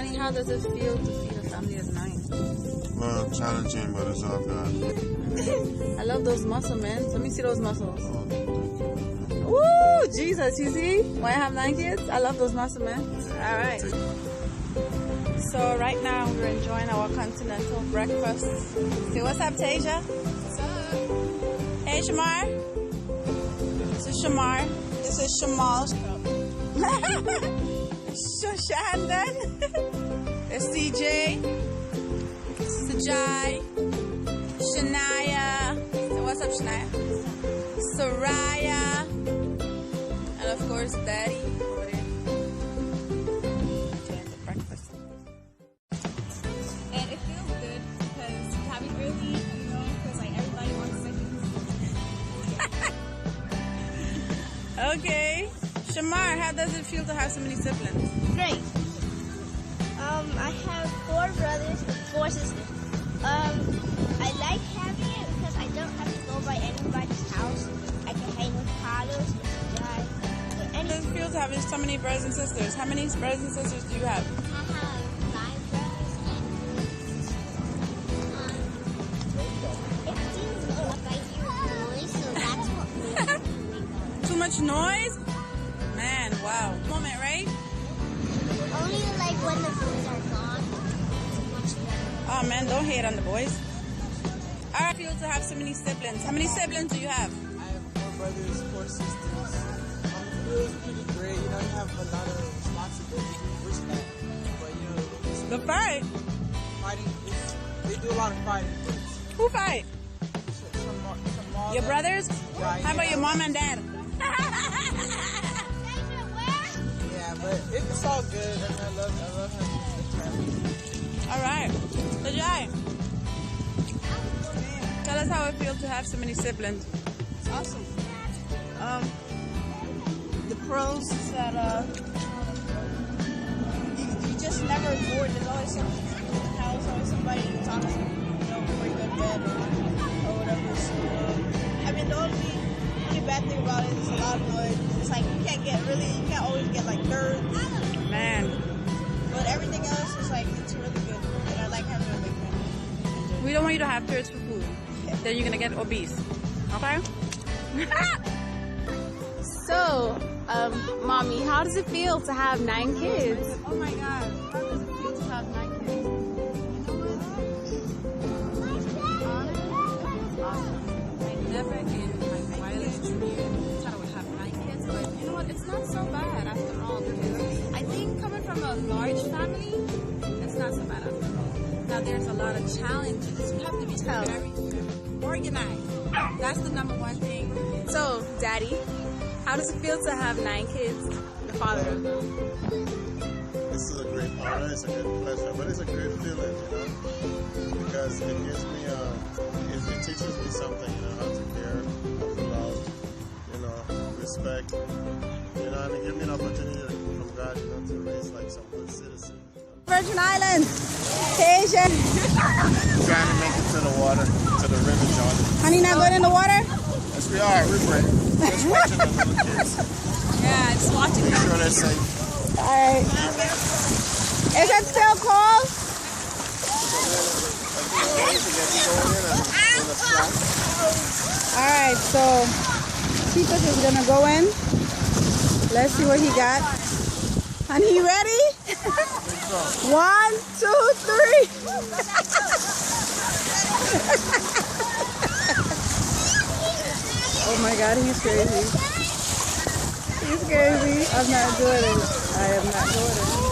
Honey, how does it feel to feed a family of 9? Well, challenging, but it's all good. I love those muscles, man. Let me see those muscles. Oh, thank you. Woo! Jesus, you see? Why I have 9 kids? I love those muscles, man. All right. So right now we're enjoying our continental breakfast. Say what's up, Tasia? What's up? Hey, Shamar. This is Shamar. This is Shamal. Shandan. It's CJ. Sajai. Shania. So what's up, Shania? Soraya. And of course, Daddy. Over there. Enjoying the breakfast. And it feels good because you haven't really, you know, because like everybody wants seconds. Okay. Shamar, how does it feel to have so many siblings? Great. I have 4 brothers and 4 sisters. I like having it because I don't have to go by anybody's house. I can hang with Carlos, with Jai, with How does it feel to have so many brothers and sisters? How many brothers and sisters do you have? I have 5 brothers and 2 sisters. It seems like I hear noise, so that's what makes me wake up. Too much noise? Man, wow. Moment, right? Only like when the boys are gone, it's much better. Oh man, don't hate on the boys. Alright, feel to have so many siblings. How many siblings do you have? I have 4 brothers, 4 sisters. It feels pretty great. You know, you have a lot of responsibility. Respect. But, you know, The fight. fighting, they do a lot of fighting. Who fight? Some Your brothers? How about your mom and dad? Yeah, but it's all good. And I love having a family. Alright. Sajai, tell us how it feels to have so many siblings. It's awesome. The pros is that you just never bored. There's always something to do in the house, always somebody to talk to, you know, before you go to bed or whatever. So, I mean, the only bad thing about it is a lot of noise. It's like you can't always get like thirds. Man, But everything else is like, it's really good. And I like having a big family. we don't want you to have thirst for food. Then you're gonna get obese. Okay? So, Mommy, how does it feel to have 9 kids? Oh my God. How does it feel to have 9 kids? You know what? Awesome. I never in my wildest dream thought I would have 9 kids, but you know what? It's not so bad after all. Because I think coming from a large family, it's not so bad after all. Now there's a lot of challenges. You have to be very organized. That's the number one thing. So, Daddy, how does it feel to have 9 kids? The father of them. This is a great honor, it's a good pleasure, but it's a great feeling, you know, because it gives me, it teaches me something, you know, how to care, how to love, you know, respect, you know, and it gives me an opportunity from God, you know, to raise like some good citizens. Virgin Islands. Asia. Trying to make it to the water, to the river, Jordan. Honey, not going in the water? Yes, we are, we're ready. Just watching the little kids. Yeah, it's watching Make them. sure they're safe. Alright. Is it still cold? Alright, so Titus is gonna go in. Let's see what he got. Honey, you ready? 1, 2, 3. Oh my God, he's crazy. He's crazy. I'm not doing it. I am not doing it.